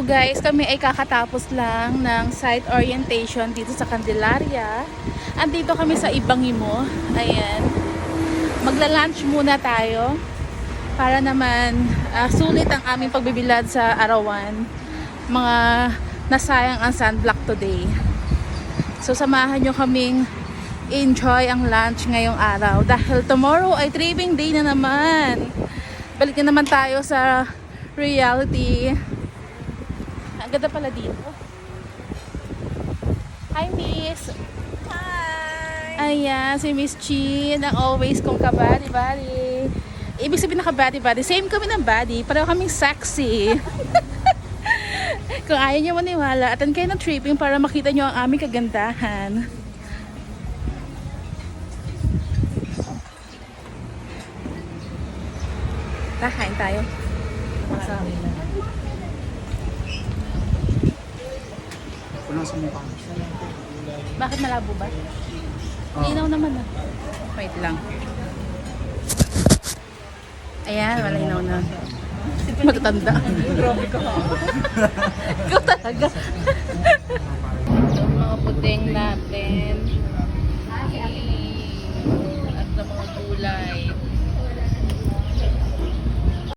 So guys, kami ay kakatapos lang ng site orientation dito sa Candelaria. Andito kami sa Ibangimo. Ayan. Magla-lunch muna tayo para naman sulit ang aming pagbibilad sa arawan. Mga nasayang ang sunblock today. So samahan nyo kaming enjoy ang lunch ngayong araw. Dahil tomorrow ay tripping day na naman. Balik na naman tayo sa reality. Ang ganda pala dito. Hi Miss! Hi! Ayan, si Miss Chin, ang always kong kabady-body. Ibig sabihin na kabady-body, same kami ng body, pareho kaming sexy. Kung ayaw niyo maniwala, attend kayo ng tripping para makita niyo ang aming kagandahan. Kain tayo. Kulang sa mukha. Bakit malabo ba? Linaw naman ah. Wait lang. Ayan, malinaw na. Matatanda. Grabe ka ha. Ikaw talaga. Mga puting natin.